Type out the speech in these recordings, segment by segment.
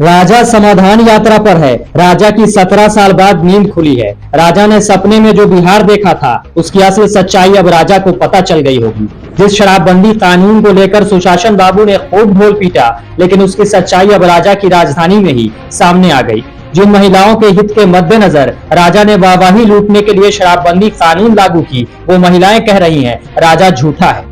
राजा समाधान यात्रा पर है। राजा की 17 साल बाद नींद खुली है। राजा ने सपने में जो बिहार देखा था उसकी असल सच्चाई अब राजा को पता चल गई होगी। जिस शराबबंदी कानून को लेकर सुशासन बाबू ने खूब ढोल पीटा, लेकिन उसकी सच्चाई अब राजा की राजधानी में ही सामने आ गई। जिन महिलाओं के हित के मद्देनजर राजा ने वाहवाही लूटने के लिए शराबबंदी कानून लागू की, वो महिलाएं कह रही हैं राजा झूठा है।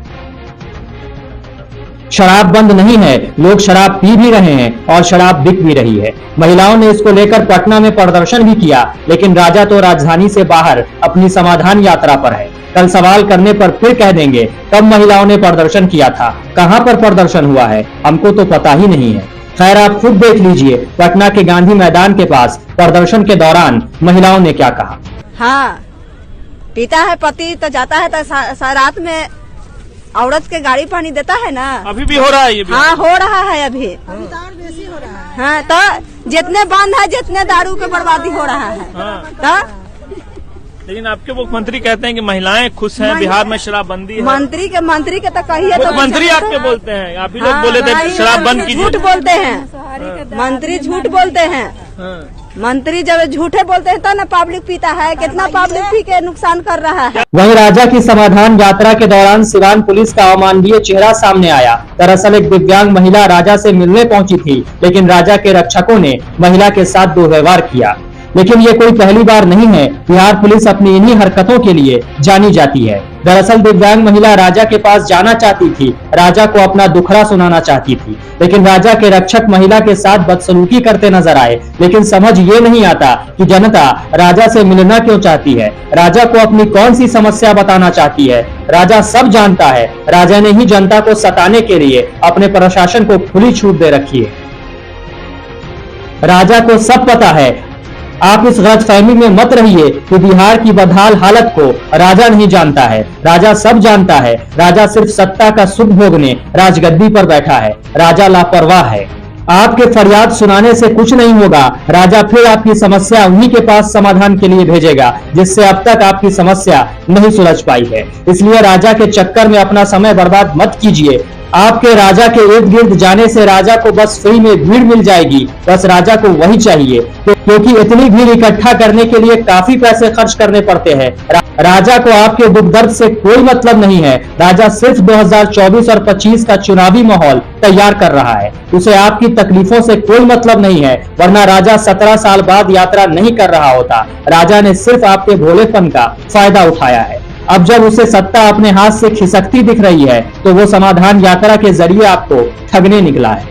शराब बंद नहीं है, लोग शराब पी भी रहे हैं और शराब बिक भी रही है। महिलाओं ने इसको लेकर पटना में प्रदर्शन भी किया, लेकिन राजा तो राजधानी से बाहर अपनी समाधान यात्रा पर है। कल सवाल करने पर फिर कह देंगे कब महिलाओं ने प्रदर्शन किया था, कहां पर प्रदर्शन हुआ है, हमको तो पता ही नहीं है। खैर, आप खुद देख लीजिए पटना के गांधी मैदान के पास प्रदर्शन के दौरान महिलाओं ने क्या कहा। हाँ, पीता है पति तो जाता है तो रात में औरत के गाड़ी पानी देता है ना। अभी भी हो रहा है ये भी? हाँ, हो रहा है अभी तो बेसी हो रहा है। हाँ, तो जितने बंद है जितने दारू के बर्बादी हो रहा है। हाँ। तो लेकिन आपके मुख्यमंत्री कहते हैं कि महिलाएं खुश हैं, बिहार में शराबबंदी है। मंत्री के तो कहिए तो मुख्यमंत्री आपके बोलते हैं, आप ही लोग बोले थे शराब बंद कीजिए। झूठ बोलते हैं मंत्री, झूठ बोलते हैं मंत्री। जब झूठे बोलते हैं तो ना पब्लिक पीता है, कितना पब्लिक पी के नुकसान कर रहा है। वहीं राजा की समाधान यात्रा के दौरान सिवान पुलिस का अमानवीय चेहरा सामने आया। दरअसल एक दिव्यांग महिला राजा से मिलने पहुंची थी, लेकिन राजा के रक्षकों ने महिला के साथ दुर्व्यवहार किया। लेकिन ये कोई पहली बार नहीं है। बिहार पुलिस अपनी इन्हीं हरकतों के लिए जानी जाती है। दरअसल दिव्यांग महिला राजा के पास जाना चाहती थी, राजा को अपना दुखड़ा सुनाना चाहती थी, लेकिन राजा के रक्षक महिला के साथ बदसलूकी करते नजर आए। लेकिन समझ ये नहीं आता कि जनता राजा से मिलना क्यों चाहती है, राजा को अपनी कौन सी समस्या बताना चाहती है। राजा सब जानता है। राजा ने ही जनता को सताने के लिए अपने प्रशासन को खुली छूट दे रखी है। राजा को सब पता है। आप इस गलतफहमी में मत रहिए कि बिहार की बदहाल हालत को राजा नहीं जानता है। राजा सब जानता है। राजा सिर्फ सत्ता का सुख भोगने राजगद्दी पर बैठा है। राजा लापरवाह है। आपके फरियाद सुनाने से कुछ नहीं होगा। राजा फिर आपकी समस्या उन्हीं के पास समाधान के लिए भेजेगा जिससे अब तक आपकी समस्या नहीं सुलझ पाई है। इसलिए राजा के चक्कर में अपना समय बर्बाद मत कीजिए। आपके राजा के इर्द गिर्द जाने से राजा को बस फ्री में भीड़ मिल जाएगी। बस राजा को वही चाहिए, क्योंकि इतनी भीड़ इकट्ठा करने के लिए काफी पैसे खर्च करने पड़ते हैं। राजा को आपके दुख दर्द से कोई मतलब नहीं है। राजा सिर्फ 2024 और 25 का चुनावी माहौल तैयार कर रहा है। उसे आपकी तकलीफों से कोई मतलब नहीं है, वरना राजा 17 साल बाद यात्रा नहीं कर रहा होता। राजा ने सिर्फ आपके भोलेपन का फायदा उठाया है। अब जब उसे सत्ता अपने हाथ से खिसकती दिख रही है तो वो समाधान यात्रा के जरिए आपको ठगने निकला है।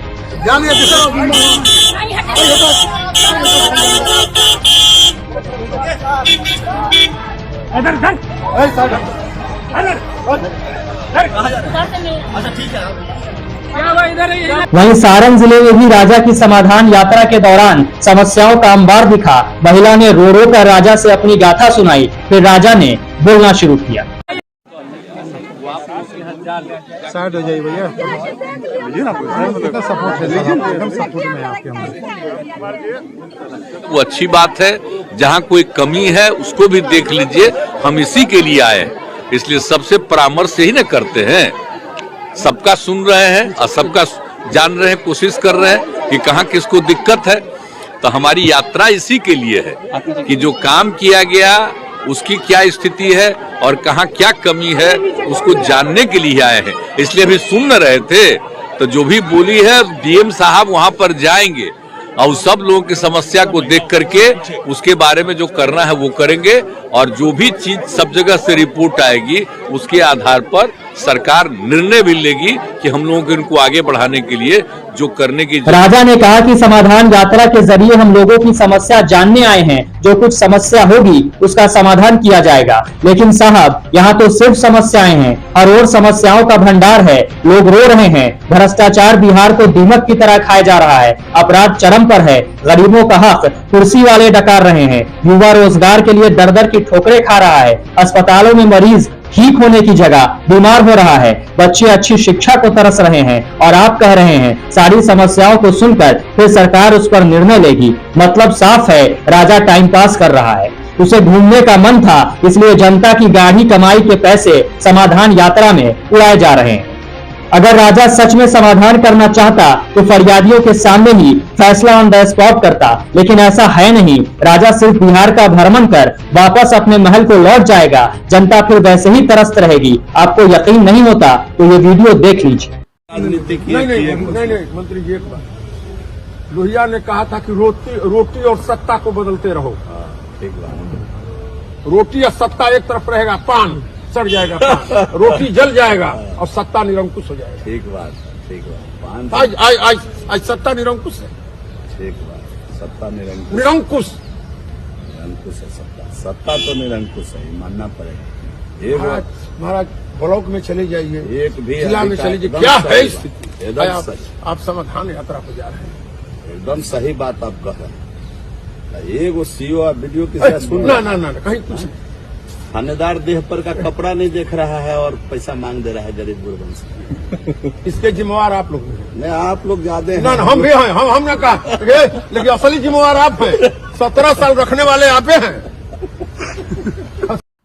वहीं सारण जिले में भी राजा की समाधान यात्रा के दौरान समस्याओं का अंबार दिखा। महिला ने रो रो कर राजा से अपनी गाथा सुनाई, फिर राजा ने बोलना शुरू किया। साइड हो जाइए भैया, वो अच्छी बात है। जहाँ कोई कमी है उसको भी देख लीजिए। हम इसी के लिए आए हैं, इसलिए सबसे परामर्श ही न करते हैं। सबका सुन रहे हैं और सबका जान रहे हैं, कोशिश कर रहे हैं कि कहाँ किसको दिक्कत है। तो हमारी यात्रा इसी के लिए है कि जो काम किया गया उसकी क्या स्थिति है और कहाँ क्या कमी है उसको जानने के लिए आए हैं। इसलिए अभी सुन रहे थे तो जो भी बोली है डीएम साहब वहां पर जाएंगे और सब लोगों की समस्या को देख करके उसके बारे में जो करना है वो करेंगे, और जो भी चीज सब जगह से रिपोर्ट आएगी उसके आधार पर सरकार निर्णय भी लेगी कि हम लोगों को इनको आगे बढ़ाने के लिए जो करने की। राजा ने कहा कि समाधान यात्रा के जरिए हम लोगों की समस्या जानने आए हैं। जो कुछ समस्या होगी उसका समाधान किया जाएगा। लेकिन साहब, यहाँ तो सिर्फ समस्याएं हैं, हर ओर समस्याओं का भंडार है। लोग रो रहे हैं। भ्रष्टाचार बिहार को दीमक की तरह खाया जा रहा है। अपराध चरम पर है। गरीबों का हक कुर्सी वाले डकार रहे हैं। युवा रोजगार के लिए दर दर की ठोकरें खा रहा है। अस्पतालों में मरीज ठीक होने की जगह बीमार हो रहा है। बच्चे अच्छी शिक्षा को तरस रहे हैं और आप कह रहे हैं सारी समस्याओं को सुनकर फिर सरकार उस पर निर्णय लेगी। मतलब साफ है, राजा टाइम पास कर रहा है। उसे घूमने का मन था, इसलिए जनता की गाढ़ी कमाई के पैसे समाधान यात्रा में उड़ाए जा रहे हैं। अगर राजा सच में समाधान करना चाहता तो फरियादियों के सामने ही फैसला ऑन द स्पॉट करता, लेकिन ऐसा है नहीं। राजा सिर्फ बिहार का भ्रमण कर वापस अपने महल को लौट जाएगा। जनता फिर वैसे ही तरसत रहेगी। आपको यकीन नहीं होता तो ये वीडियो देख लीजिए। नहीं मंत्री जी, एक बात, लोहिया ने कहा था कि रोटी और सत्ता को बदलते रहो। ठीक बात। रोटी और सत्ता एक तरफ रहेगा, पान सड़ जाएगा, पान रोटी जल जाएगा और सत्ता निरंकुश हो जाएगा। ठीक बात, ठीक बात। आज आज आज आज सत्ता निरंकुश है। ठीक बात। सत्ता निरंकुश निरंकुश है। सत्ता तो निरंकुश है, मानना पड़ेगा। महाराज ब्लॉक में चले जाइए, एक भी जिला में चले जाइए, क्या है स्थिति। आप समाधान यात्रा पर जा रहे हैं। एकदम सही बात आप कह रहे हैं। एगो सीओ वीडियो की सुन ना कहीं कुछ थानेदार देह पर का कपड़ा नहीं देख रहा है और पैसा मांग दे रहा है गरीब गुरबन से। इसके जिम्मेवार आप लोग नहीं, आप लोग ज्यादा हैं। ना हम भी हैं, हमने कहा, लेकिन असली जिम्मेवार आप हैं। 17 साल रखने वाले आप हैं।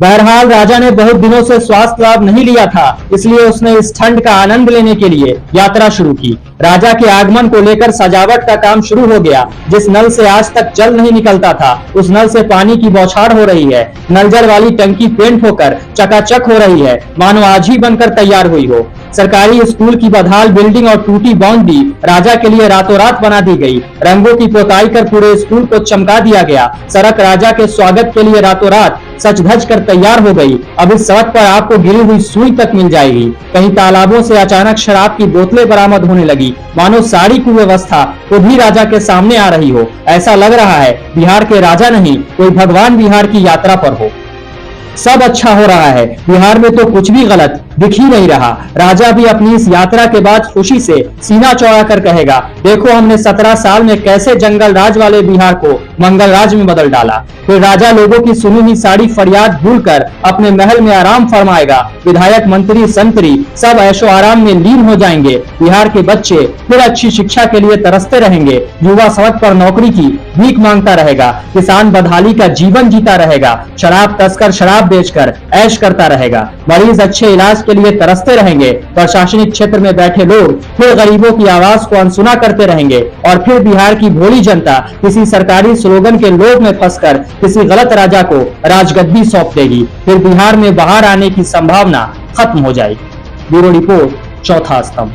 बहरहाल राजा ने बहुत दिनों से स्वास्थ्य लाभ नहीं लिया था, इसलिए उसने इस ठंड का आनंद लेने के लिए यात्रा शुरू की। राजा के आगमन को लेकर सजावट का काम शुरू हो गया। जिस नल से आज तक जल नहीं निकलता था, उस नल से पानी की बौछार हो रही है। नल जल वाली टंकी पेंट होकर चकाचक हो रही है, मानो आज ही बनकर तैयार हुई हो। सरकारी स्कूल की बदहाल बिल्डिंग और टूटी बाउंड्री राजा के लिए रातों रात बना दी गई। रंगों की पोताई कर पूरे स्कूल को चमका दिया गया। सड़क राजा के स्वागत के लिए रातों रात सच धज कर तैयार हो गई। अब इस सड़क पर आपको गिरी हुई सुई तक मिल जाएगी। कहीं तालाबों से अचानक शराब की बोतलें बरामद होने लगी, मानो साड़ी की व्यवस्था खुद ही राजा के सामने आ रही हो। ऐसा लग रहा है बिहार के राजा नहीं, कोई भगवान बिहार की यात्रा पर हो। सब अच्छा हो रहा है, बिहार में तो कुछ भी गलत दिख ही नहीं रहा। राजा भी अपनी इस यात्रा के बाद खुशी से सीना चौड़ा कर कहेगा, देखो हमने 17 साल में कैसे जंगल राज वाले बिहार को मंगल राज में बदल डाला। फिर राजा लोगों की सुनी हुई सारी फरियाद भूलकर अपने महल में आराम फरमाएगा। विधायक मंत्री संतरी सब ऐशो आराम में लीन हो जाएंगे। बिहार के बच्चे फिर अच्छी शिक्षा के लिए तरसते रहेंगे। युवा सड़क पर नौकरी की भीख मांगता रहेगा। किसान बदहाली का जीवन जीता रहेगा। शराब तस्कर शराब बेचकर ऐश करता रहेगा। मरीज अच्छे इलाज के लिए तरसते रहेंगे। प्रशासनिक क्षेत्र में बैठे लोग फिर गरीबों की आवाज को अनसुना करते रहेंगे। और फिर बिहार की भोली जनता किसी सरकारी स्लोगन के लोभ में फंसकर किसी गलत राजा को राजगद्दी सौंप देगी। फिर बिहार में बाहर आने की संभावना खत्म हो जाएगी। ब्यूरो रिपोर्ट, चौथा स्तंभ।